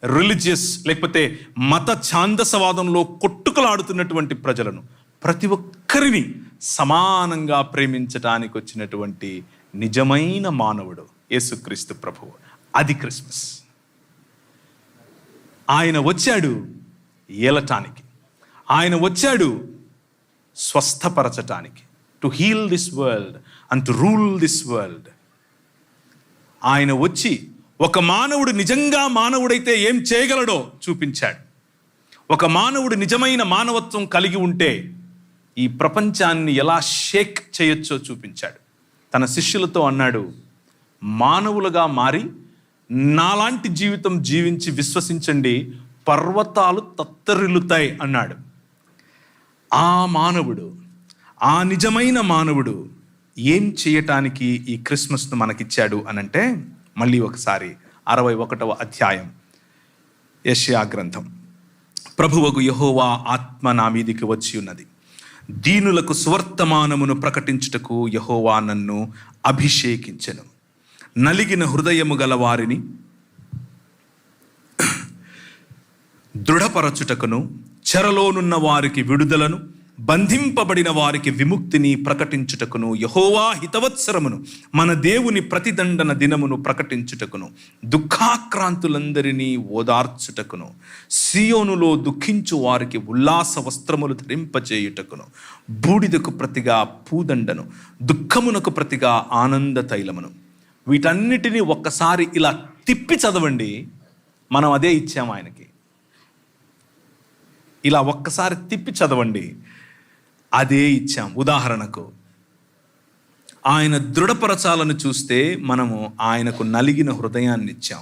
రిలీజియస్ లేకపోతే మత ఛాందసవాదంలో కొట్టుకులాడుతున్నటువంటి ప్రజలను, ప్రతి ఒక్కరిని సమానంగా ప్రేమించటానికి వచ్చినటువంటి నిజమైన మానవుడు యేసుక్రీస్తు ప్రభువు. అది క్రిస్మస్. ఆయన వచ్చాడు ఏలటానికి, ఆయన వచ్చాడు స్వస్థపరచటానికి, to heal this world and to rule this world. ఆయన వచ్చి ఒక మానవుడు నిజంగా మానవుడైతే ఏం చేయగలడో చూపించాడు. ఒక మానవుడు నిజమైన మానవత్వం కలిగి ఉంటే ఈ ప్రపంచాన్ని ఎలా షేక్ చేయొచ్చో చూపించాడు. తన శిష్యులతో అన్నాడు, మానవులుగా మారి నాలాంటి జీవితం జీవించి విశ్వసించండి, పర్వతాలు తత్తరిల్లుతాయి అన్నాడు. ఆ మానవుడు, ఆ నిజమైన మానవుడు ఏం చేయటానికి ఈ క్రిస్మస్ను మనకిచ్చాడు అనంటే, మళ్ళీ ఒకసారి 61వ అధ్యాయం యెషయా గ్రంథం. ప్రభువగు యెహోవా ఆత్మ నా మీదికి వచ్చి ఉన్నది, దీనులకు సువర్తమానమును ప్రకటించుటకు యెహోవా నన్ను అభిషేకించెను. నలిగిన హృదయము గల వారిని దృఢపరచుటకును, చెరలోనున్న వారికి విడుదలను, బంధింపబడిన వారికి విముక్తిని ప్రకటించుటకును, యెహోవా హితవత్సరమును, మన దేవుని ప్రతిదండన దినమును ప్రకటించుటకును, దుఃఖాక్రాంతులందరినీ ఓదార్చుటకును, సియోనులో దుఃఖించు వారికి ఉల్లాస వస్త్రములు ధరింపచేయుటకును, బూడిదకు ప్రతిగా పూదండను, దుఃఖమునకు ప్రతిగా ఆనంద తైలమును. వీటన్నిటినీ ఒక్కసారి ఇలా తిప్పి చదవండి. మనం అదే ఇచ్చాము ఆయనకి. ఇలా ఒక్కసారి తిప్పి చదవండి, అదే ఇచ్చాం. ఉదాహరణకు, ఆయన దృఢపరచాలను చూస్తే మనము ఆయనకు నలిగిన హృదయాన్ని ఇచ్చాం.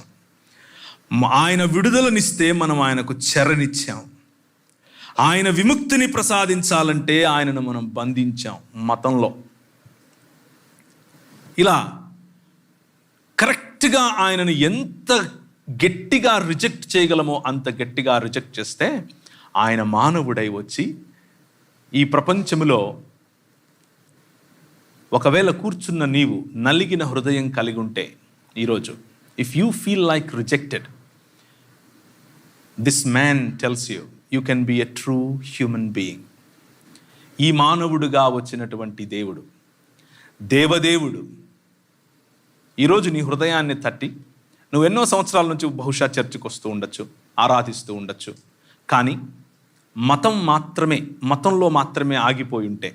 ఆయన విడుదలనిస్తే మనం ఆయనకు చెరనిచ్చాం. ఆయన విముక్తిని ప్రసాదించాలంటే ఆయనను మనం బంధించాం మతంలో. ఇలా కరెక్ట్గా ఆయనను ఎంత గట్టిగా రిజెక్ట్ చేయగలమో అంత గట్టిగా రిజెక్ట్ చేస్తే ఆయన మానవుడై వచ్చి ఈ ప్రపంచములో ఒకవేళ కూర్చున్న నీవు నలిగిన హృదయం కలిగి ఉంటే ఈరోజు, if you feel like rejected, this man tells you can be a true human being. ఈ మానవుడుగా వచ్చినటువంటి దేవుడు, దేవదేవుడు ఈరోజు నీ హృదయాన్ని తట్టి, నువ్వెన్నో సంవత్సరాల నుంచి బహుశా చర్చికి వస్తూ ఉండొచ్చు, ఆరాధిస్తూ ఉండొచ్చు, కానీ మతంలో మాత్రమే ఆగిపోయి ఉంటే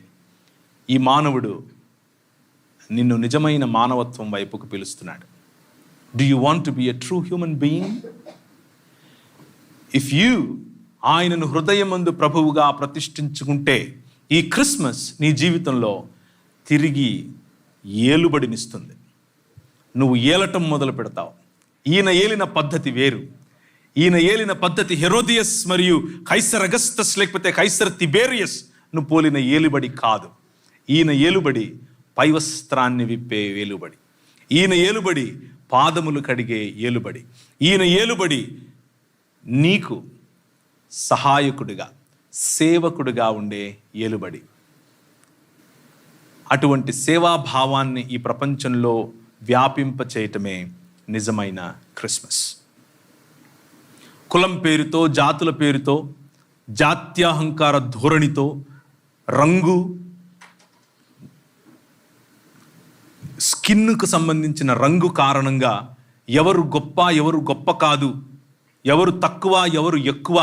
ఈ మానవుడు నిన్ను నిజమైన మానవత్వం వైపుకు పిలుస్తున్నాడు. Do you want to be a true human being? If you ఆయనను హృదయమందు ప్రభువుగా ప్రతిష్ఠించుకుంటే ఈ క్రిస్మస్ నీ జీవితంలో తిరిగి ఏలుబడినిస్తుంది. నువ్వు ఏలటం మొదలు పెడతావు. ఈయన ఏలిన పద్ధతి వేరు. ఈయన ఏలిన పద్ధతి హెరోదియస్ మరియు కైసర్ అగస్తస్ లేకపోతే కైసర్ తిబేరియస్ ను పోలిన ఏలుబడి కాదు. ఈయన ఏలుబడి పైవస్త్రాన్ని విప్పే ఏలుబడి. ఈయన ఏలుబడి పాదములు కడిగే ఏలుబడి. ఈయన ఏలుబడి నీకు సహాయకుడిగా, సేవకుడిగా ఉండే ఏలుబడి. అటువంటి సేవాభావాన్ని ఈ ప్రపంచంలో వ్యాపింప చేయటమే నిజమైన క్రిస్మస్. కులం పేరుతో, జాతుల పేరుతో, జాత్యాహంకార ధోరణితో, రంగు, స్కిన్కు సంబంధించిన రంగు కారణంగా ఎవరు గొప్ప, ఎవరు గొప్ప కాదు, ఎవరు తక్కువ, ఎవరు ఎక్కువ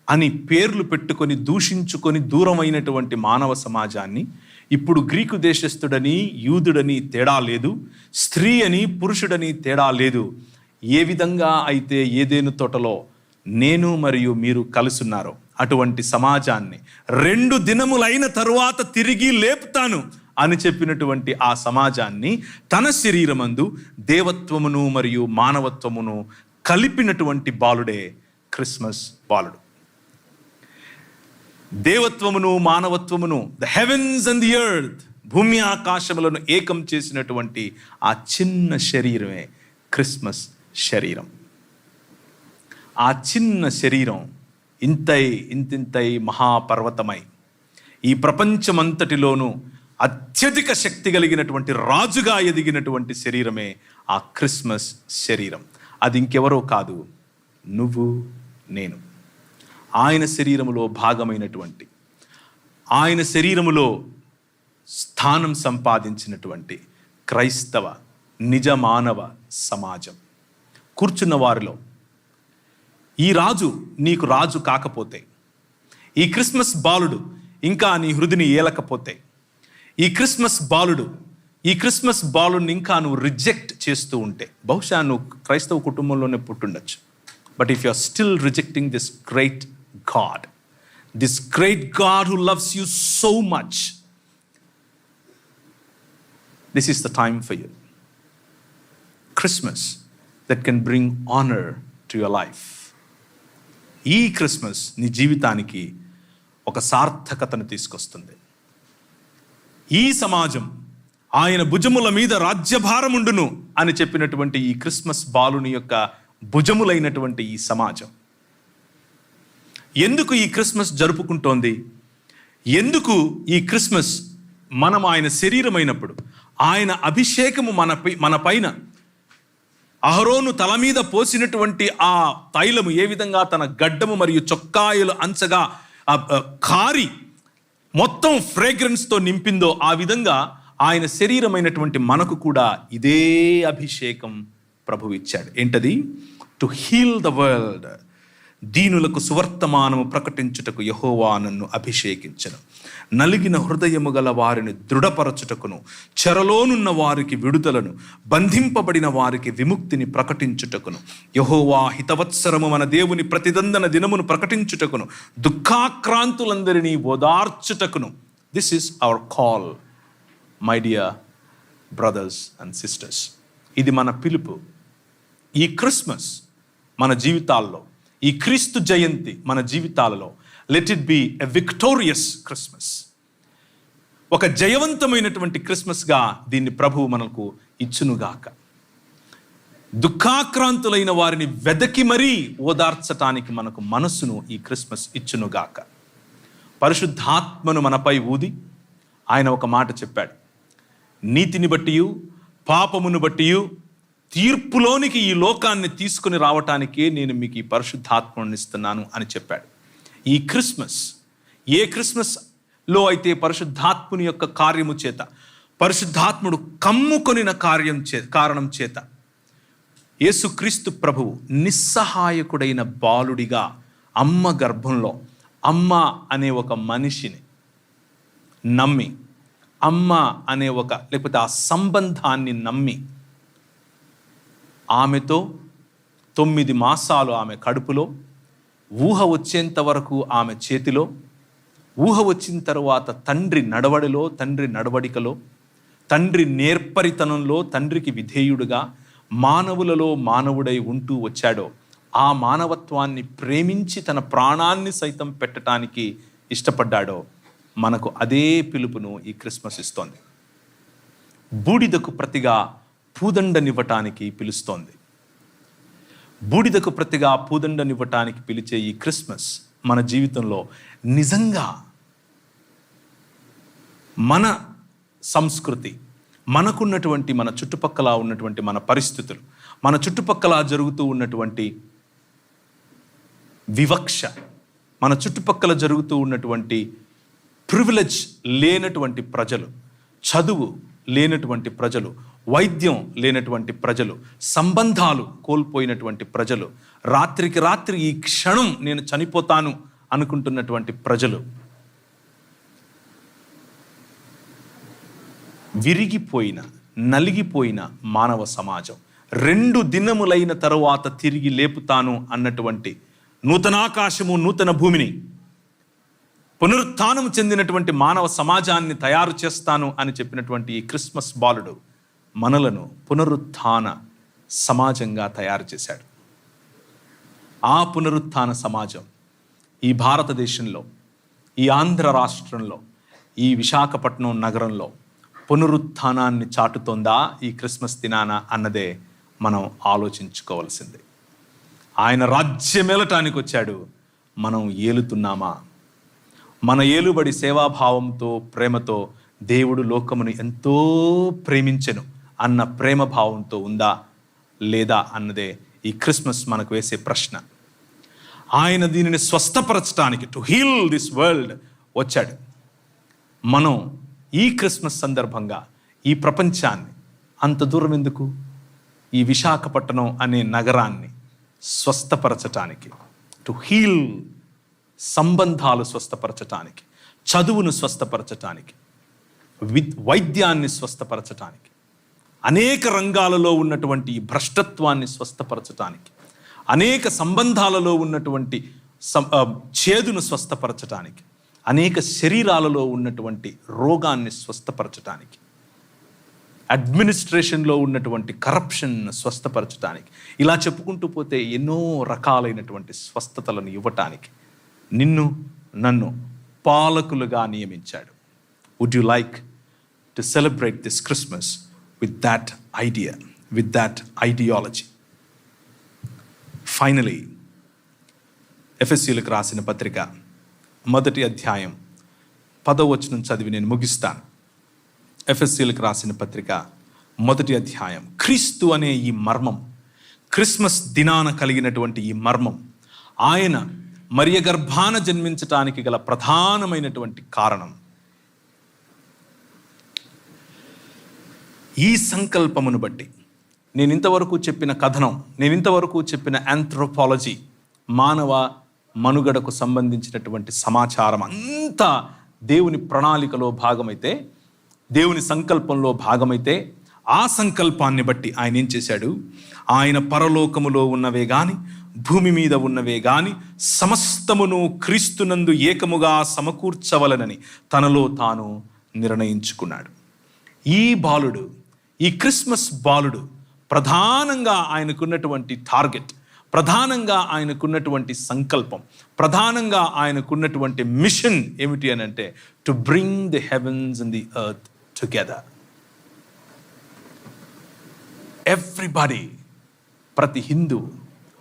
అని పేర్లు పెట్టుకొని దూషించుకొని దూరమైనటువంటి మానవ సమాజాన్ని ఇప్పుడు గ్రీకు దేశస్థుడని, యూదుడని తేడా లేదు, స్త్రీ అని, పురుషుడని తేడా లేదు. ఏ విధంగా అయితే ఏదెను తోటలో నేను మరియు మీరు కలుసున్నారో అటువంటి సమాజాన్ని 2 దినములైన తరువాత తిరిగి లేపుతాను అని చెప్పినటువంటి ఆ సమాజాన్ని తన శరీరమందు దేవత్వమును మరియు మానవత్వమును కలిపినటువంటి బాలుడే క్రిస్మస్ బాలుడు. దేవత్వమును మానవత్వమును, the heavens and the earth, భూమి ఆకాశములను ఏకం చేసినటువంటి ఆ చిన్న శరీరమే క్రిస్మస్ శరీరం. ఆ చిన్న శరీరం ఇంతింతై మహాపర్వతమై ఈ ప్రపంచమంతటిలోనూ అత్యధిక శక్తి కలిగినటువంటి రాజుగా ఎదిగినటువంటి శరీరమే ఆ క్రిస్మస్ శరీరం. అది ఇంకెవరో కాదు, నువ్వు నేను. ఆయన శరీరములో భాగమైనటువంటి, ఆయన శరీరములో స్థానం సంపాదించినటువంటి క్రైస్తవ నిజ మానవ సమాజం. కూర్చున్న వారిలో ఈ రాజు నీకు రాజు కాకపోతే, ఈ క్రిస్మస్ బాలుడు ఇంకా నీ హృదిని ఏలకపోతే, ఈ క్రిస్మస్ బాలుడిని ఇంకా నువ్వు రిజెక్ట్ చేస్తూ ఉంటే, బహుశా నువ్వు క్రైస్తవ కుటుంబంలోనే పుట్టుండొచ్చు. But if you are still rejecting this great God who loves you so much, this is the time for you. Christmas that can bring honor to your life. ఈ క్రిస్మస్ నీ జీవితానికి ఒక సార్థకతను తీసుకొస్తుంది. ఈ సమాజం ఆయన భుజముల మీద రాజ్యభారముండును అని చెప్పినటువంటి ఈ క్రిస్మస్ బాలుని యొక్క భుజములైనటువంటి ఈ సమాజం ఎందుకు ఈ క్రిస్మస్ జరుపుకుంటోంది? ఎందుకు ఈ క్రిస్మస్ మనం ఆయన శరీరమైనప్పుడు, ఆయన అభిషేకము మన పైన అహరోను తల మీద పోసినటువంటి ఆ తైలము ఏ విధంగా తన గడ్డము మరియు చొక్కాయలు అంచగా కారి మొత్తం ఫ్రేగ్రెన్స్తో నింపిందో, ఆ విధంగా ఆయన శరీరమైనటువంటి మనకు కూడా ఇదే అభిషేకం ప్రభువు ఇచ్చాడు. ఏంటది? To heal the world. దీనులకు సువర్తమానము ప్రకటించుటకు యెహోవా నన్ను అభిషేకించెను. నలిగిన హృదయము గల వారిని దృఢపరచుటకును, చెరలోనున్న వారికి విడుదలను, బంధింపబడిన వారికి విముక్తిని ప్రకటించుటకును, యెహోవా హితవత్సరము మన దేవుని ప్రతిదందన దినమును ప్రకటించుటకును, దుఃఖాక్రాంతులందరినీ ఓదార్చుటకును. This is our call, my dear brothers and sisters. ఇది మన పిలుపు. ఈ క్రిస్మస్ మన జీవితాల్లో, ఈ క్రీస్తు జయంతి మన జీవితాలలో, let it be a victorious Christmas. ఒక జయవంతమైనటువంటి క్రిస్మస్గా దీన్ని ప్రభువు మనకు ఇచ్చునుగాక. దుఃఖాక్రాంతులైన వారిని వెదకి మరీ ఓదార్చటానికి మనకు మనస్సును ఈ క్రిస్మస్ ఇచ్చునుగాక. పరిశుద్ధాత్మను మనపై ఊది ఆయన ఒక మాట చెప్పాడు. నీతిని బట్టియు పాపమును బట్టియు తీర్పులోనికి ఈ లోకాన్ని తీసుకుని రావటానికే నేను మీకు ఈ పరిశుద్ధాత్మను ఇస్తున్నాను అని చెప్పాడు. ఈ క్రిస్మస్, ఏ క్రిస్మస్లో అయితే పరిశుద్ధాత్ముని యొక్క కార్యము చేత, పరిశుద్ధాత్ముడు కమ్ముకొనిన కారణం చేత యేసుక్రీస్తు ప్రభువు నిస్సహాయకుడైన బాలుడిగా అమ్మ గర్భంలో, అమ్మ అనే ఒక మనిషిని నమ్మి, అమ్మ అనే లేకపోతే ఆ సంబంధాన్ని నమ్మి, ఆమెతో 9 మాసాలు ఆమె కడుపులో, ఊహ వచ్చేంత వరకు ఆమె చేతిలో, ఊహ వచ్చిన తర్వాత తండ్రి నడవడిలో, తండ్రి నడవడికలో, తండ్రి నేర్పరితనంలో తండ్రికి విధేయుడుగా మానవులలో మానవుడై ఉంటూ వచ్చాడో, ఆ మానవత్వాన్ని ప్రేమించి తన ప్రాణాన్ని సైతం పెట్టడానికి ఇష్టపడ్డాడో, మనకు అదే పిలుపును ఈ క్రిస్మస్ ఇస్తోంది. బూడిదకు ప్రతిగా పూదండనివ్వటానికి పిలుస్తోంది. బూడిదకు ప్రతిగా పూదండనివ్వటానికి పిలిచే ఈ క్రిస్మస్ మన జీవితంలో నిజంగా మన సంస్కృతి, మనకున్నటువంటి, మన చుట్టుపక్కల ఉన్నటువంటి మన పరిస్థితులు, మన చుట్టుపక్కల జరుగుతూ ఉన్నటువంటి వివక్ష, మన చుట్టుపక్కల జరుగుతూ ఉన్నటువంటి ప్రివిలేజ్ లేనటువంటి ప్రజలు, చదువు లేనటువంటి ప్రజలు, వైద్యం లేనటువంటి ప్రజలు, సంబంధాలు కోల్పోయినటువంటి ప్రజలు, రాత్రికి రాత్రి ఈ క్షణం నేను చనిపోతాను అనుకుంటున్నటువంటి ప్రజలు, విరిగిపోయిన, నలిగిపోయిన మానవ సమాజం, 2 దినములైన తరువాత తిరిగి లేపుతాను అన్నటువంటి నూతనాకాశము నూతన భూమిని పునరుత్థానం చెందినటువంటి మానవ సమాజాన్ని తయారు చేస్తాను అని చెప్పినటువంటి ఈ క్రిస్మస్ బాలుడు మనలను పునరుత్థాన సమాజంగా తయారు చేశాడు. ఆ పునరుత్థాన సమాజం ఈ భారతదేశంలో, ఈ ఆంధ్ర రాష్ట్రంలో, ఈ విశాఖపట్నం నగరంలో పునరుత్థానాన్ని చాటుతోందా ఈ క్రిస్మస్ దినాన అన్నదే మనం ఆలోచించుకోవాల్సిందే. ఆయన రాజ్యమేలటానికి వచ్చాడు, మనం ఏలుతున్నామా? మన ఏలుబడి సేవాభావంతో, ప్రేమతో దేవుడు లోకమును ఎంతో ప్రేమించెను అన్న ప్రేమ భావంతో ఉందా లేదా అన్నదే ఈ క్రిస్మస్ మనకు వేసే ప్రశ్న. ఆయన దీనిని స్వస్థపరచడానికి, టు హీల్ దిస్ వరల్డ్ వచ్చాడు. మనం ఈ క్రిస్మస్ సందర్భంగా ఈ ప్రపంచాన్ని, అంత దూరం ఎందుకు, ఈ విశాఖపట్నం అనే నగరాన్ని స్వస్థపరచటానికి, టు హీల్, సంబంధాలు స్వస్థపరచటానికి, చదువును స్వస్థపరచటానికి, వైద్యాన్ని స్వస్థపరచటానికి, అనేక రంగాలలో ఉన్నటువంటి భ్రష్టత్వాన్ని స్వస్థపరచటానికి, అనేక సంబంధాలలో ఉన్నటువంటి చేదును స్వస్థపరచటానికి, అనేక శరీరాలలో ఉన్నటువంటి రోగాన్ని స్వస్థపరచటానికి, అడ్మినిస్ట్రేషన్లో ఉన్నటువంటి కరప్షన్ స్వస్థపరచటానికి, ఇలా చెప్పుకుంటూ పోతే ఎన్నో రకాలైనటువంటి స్వస్థతలను ఇవ్వటానికి నిన్ను నన్ను పాలకులుగా నియమించాడు. Would you like to celebrate this Christmas with that idea, with that ideology? Finally, ఎఫెసీయులకు రాసిన పత్రిక 1వ అధ్యాయం 10వ వచనం చదివి నేను ముగిస్తాను. ఎఫెసీయులకు రాసిన పత్రిక 1వ అధ్యాయం. క్రీస్తు అనే ఈ మర్మం, క్రిస్మస్ దినాన కలిగినటువంటి ఈ మర్మం, ఆయన మరియ గర్భాన జన్మించటానికి గల ప్రధానమైనటువంటి కారణం. ఈ సంకల్పమును బట్టి నేను ఇంతవరకు చెప్పిన కథనం, నేను ఇంతవరకు చెప్పిన ఆంథ్రోపాలజీ, మానవ మనుగడకు సంబంధించినటువంటి సమాచారం అంతా దేవుని ప్రణాళికలో భాగమైతే, దేవుని సంకల్పంలో భాగమైతే, ఆ సంకల్పాన్ని బట్టి ఆయన ఏం చేశాడు? ఆయన పరలోకములో ఉన్నవే గాని, భూమి మీద ఉన్నవే గాని సమస్తమును క్రీస్తునందు ఏకముగా సమకూర్చవలనని తనలో తాను నిర్ణయించుకున్నాడు. ఈ బాలుడు, ఈ క్రిస్మస్ బాలుడు ప్రధానంగా ఆయనకున్నటువంటి టార్గెట్, ప్రధానంగా ఆయనకున్నటువంటి సంకల్పం, ప్రధానంగా ఆయనకున్నటువంటి మిషన్ ఏమిటి అని అంటే, to bring the heavens and the earth together. Everybody, ప్రతి హిందూ,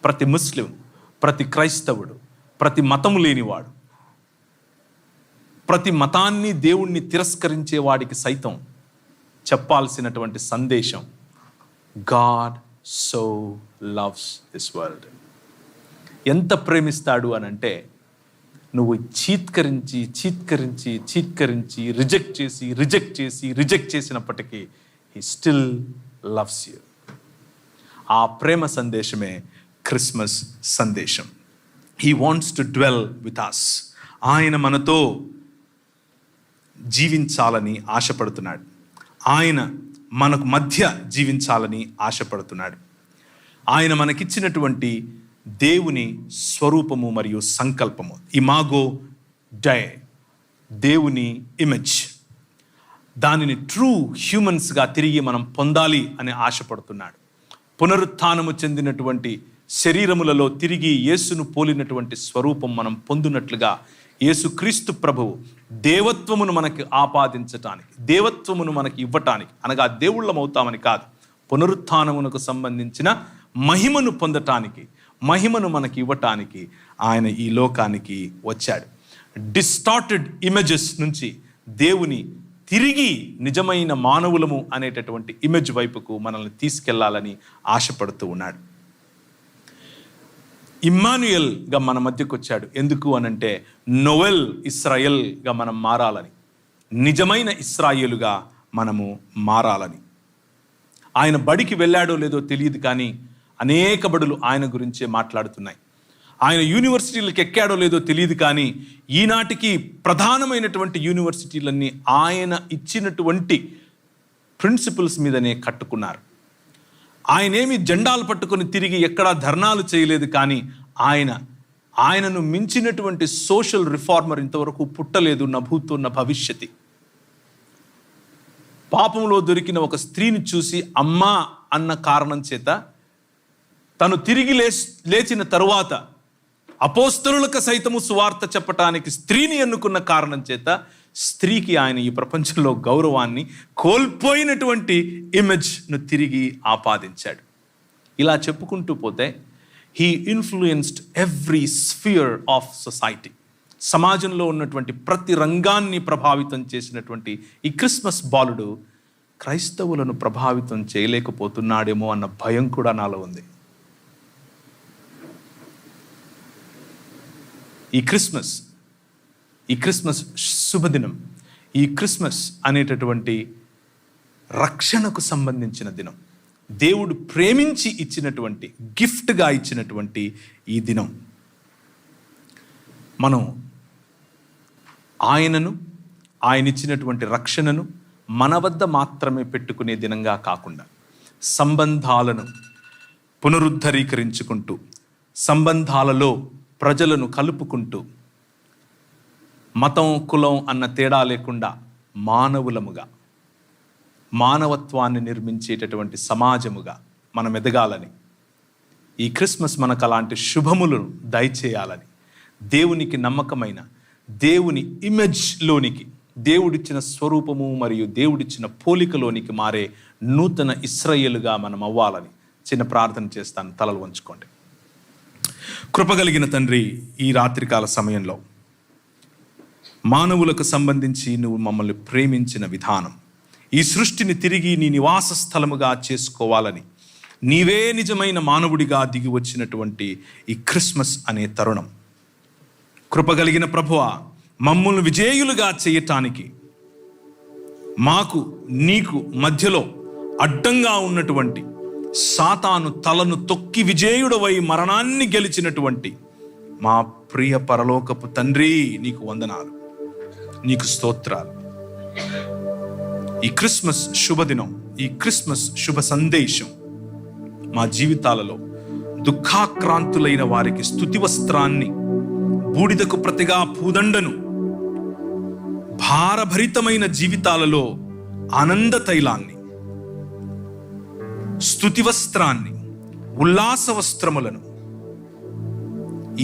ప్రతి ముస్లిం, ప్రతి క్రైస్తవుడు, ప్రతి మతము లేనివాడు, ప్రతి మతాన్ని దేవుణ్ణి తిరస్కరించే వాడికి సైతం చెప్పాల్సినటువంటి సందేశం, God so loves this world. ఎంత ప్రేమిస్తాడు అని అంటే, నువ్వు చీత్కరించి చీత్కరించి చీత్కరించి రిజెక్ట్ చేసినప్పటికీ హీ స్టిల్ లవ్స్ యూ. ఆ ప్రేమ సందేశమే క్రిస్మస్ సందేశం. He wants to dwell with us. ఆయన మనతో జీవించాలని ఆశపడుతున్నాడు. ఆయన మనకు మధ్య జీవించాలని ఆశపడుతున్నాడు. ఆయన మనకిచ్చినటువంటి దేవుని స్వరూపము మరియు సంకల్పము, ఇమాగో డై, దేవుని ఇమేజ్, దానిని ట్రూ హ్యూమన్స్గా తిరిగి మనం పొందాలి అని ఆశపడుతున్నాడు. పునరుత్థానము చెందినటువంటి శరీరములలో తిరిగి యేసును పోలినటువంటి స్వరూపం మనం పొందినట్లుగా యేసుక్రీస్తు ప్రభువు దేవత్వమును మనకి ఆపాదించటానికి, దేవత్వమును మనకి ఇవ్వటానికి, అనగా దేవుళ్ళం అవుతామని కాదు, పునరుత్థానమునకు సంబంధించిన మహిమను పొందటానికి, మహిమను మనకి ఇవ్వటానికి ఆయన ఈ లోకానికి వచ్చాడు. డిస్టార్టెడ్ ఇమేజెస్ నుంచి దేవుని తిరిగి నిజమైన మానవులము అనేటటువంటి ఇమేజ్ వైపుకు మనల్ని తీసుకెళ్లాలని ఆశపడుతూ ఉన్నాడు. ఇమ్మాన్యుయల్గా మన మధ్యకు వచ్చాడు. ఎందుకు అనంటే, నోవెల్ ఇస్రాయేల్గా మనం మారాలని, నిజమైన ఇస్రాయేలుగా మనము మారాలని. ఆయన బడికి వెళ్ళాడో లేదో తెలియదు, కానీ అనేక బడులు ఆయన గురించే మాట్లాడుతున్నాయి. ఆయన యూనివర్సిటీలకు ఎక్కాడో లేదో తెలియదు, కానీ ఈనాటికి ప్రధానమైనటువంటి యూనివర్సిటీలన్నీ ఆయన ఇచ్చినటువంటి ప్రిన్సిపల్స్ మీదనే కట్టుకున్నారు. ఆయనేమి జెండాలు పట్టుకొని తిరిగి ఎక్కడా ధర్నాలు చేయలేదు, కానీ ఆయన ఆయనను మించినటువంటి సోషల్ రిఫార్మర్ ఇంతవరకు పుట్టలేదు, నా భూతో నా భవిష్యతి. పాపంలో దొరికిన ఒక స్త్రీని చూసి అమ్మా అన్న కారణం చేత, తను తిరిగి లేచిన తరువాత అపోస్తలులకు సైతము సువార్త చెప్పటానికి స్త్రీని ఎన్నుకున్న కారణం చేత స్త్రీకి ఆయన ఈ ప్రపంచంలో గౌరవాన్ని, కోల్పోయినటువంటి ఇమేజ్ను తిరిగి ఆపాదించాడు. ఇలా చెప్పుకుంటూ పోతే he influenced every sphere of society. సమాజంలో ఉన్నటువంటి ప్రతి రంగాన్ని ప్రభావితం చేసినటువంటి ఈ క్రిస్మస్ బాలుడు క్రైస్తవులను ప్రభావితం చేయలేకపోతున్నాడేమో అన్న భయం కూడా నాలో ఉంది. ఈ క్రిస్మస్ శుభదినం, ఈ క్రిస్మస్ అనేటటువంటి రక్షణకు సంబంధించిన దినం, దేవుడు ప్రేమించి ఇచ్చినటువంటి, గిఫ్ట్గా ఇచ్చినటువంటి ఈ దినం మనం ఆయనను, ఆయన ఇచ్చినటువంటి రక్షణను మన వద్ద మాత్రమే పెట్టుకునే దినంగా కాకుండా సంబంధాలను పునరుద్ధరీకరించుకుంటూ, సంబంధాలలో ప్రజలను కలుపుకుంటూ, మతం కులం అన్న తేడా లేకుండా మానవులముగా, మానవత్వాన్ని నిర్మించేటటువంటి సమాజముగా మనం ఎదగాలని, ఈ క్రిస్మస్ మనకు అలాంటి శుభములను దయచేయాలని, దేవునికి నమ్మకమైన, దేవుని ఇమేజ్లోనికి, దేవుడిచ్చిన స్వరూపము మరియు దేవుడిచ్చిన పోలికలోనికి మారే నూతన ఇశ్రాయేలుగా మనం అవ్వాలని చిన్న ప్రార్థన చేస్తాను. తలలు వంచుకోండి. కృపగలిగిన తండ్రి, ఈ రాత్రికాల సమయంలో మానవులకు సంబంధించి నువ్వు మమ్మల్ని ప్రేమించిన విధానం, ఈ సృష్టిని తిరిగి నీ నివాస స్థలముగా చేసుకోవాలని నీవే నిజమైన మానవుడిగా దిగి వచ్చినటువంటి ఈ క్రిస్మస్ అనే తరుణం, కృపగలిగిన ప్రభువా, మమ్మల్ని విజేయులుగా చేయటానికి మాకు నీకు మధ్యలో అడ్డంగా ఉన్నటువంటి సాతాను తలను తొక్కి విజేయుడవై మరణాన్ని గెలిచినటువంటి మా ప్రియ పరలోకపు తండ్రి, నీకు వందనాలు, నీకు స్తోత్రాలు. ఈ క్రిస్మస్ శుభదినం, ఈ క్రిస్మస్ శుభ సందేశం మా జీవితాలలో దుఃఖాక్రాంతులైన వారికి స్తుతి వస్త్రాన్ని, బూడిదకు ప్రతిగా పూదండను, భారభరితమైన జీవితాలలో ఆనంద తైలాన్ని, స్తుతి వస్త్రాన్ని, ఉల్లాస వస్త్రములను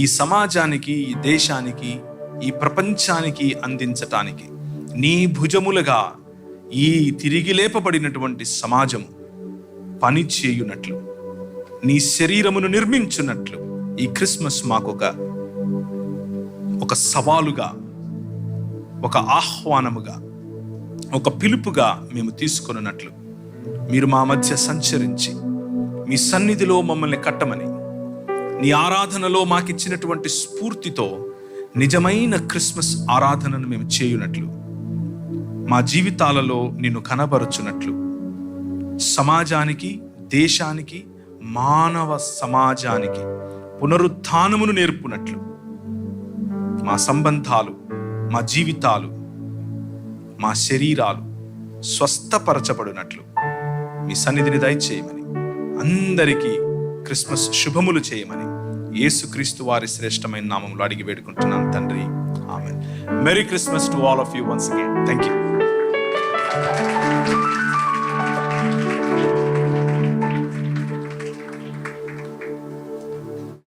ఈ సమాజానికి, ఈ దేశానికి, ఈ ప్రపంచానికి అందించటానికి నీ భుజములుగా ఈ తిరిగి లేపబడినటువంటి సమాజము పని చేయునట్లు, నీ శరీరమును నిర్మించున్నట్లు ఈ క్రిస్మస్ మాకు ఒక సవాలుగా, ఒక ఆహ్వానముగా, ఒక పిలుపుగా మేము తీసుకొనున్నట్లు మీరు మా మధ్య సంచరించి మీ సన్నిధిలో మమ్మల్ని కట్టమని, నీ ఆరాధనలో మాకిచ్చినటువంటి స్ఫూర్తితో నిజమైన క్రిస్మస్ ఆరాధనను మేము చేయునట్లు, మా జీవితాలలో నిన్ను కనబరుచున్నట్లు, సమాజానికి, దేశానికి, మానవ సమాజానికి పునరుత్థానమును నేర్పునట్లు, మా సంబంధాలు, మా జీవితాలు, మా శరీరాలు స్వస్థపరచబడినట్లు మీ సన్నిధిని దయచేయమని, అందరికీ క్రిస్మస్ శుభములు చేయమని యేసుక్రీస్తు వారి శ్రేష్టమైన నామములో అడిగి వేడుకుంటున్నాను తండ్రి, ఆమేన్. Merry Christmas to all of you once again. Thank you.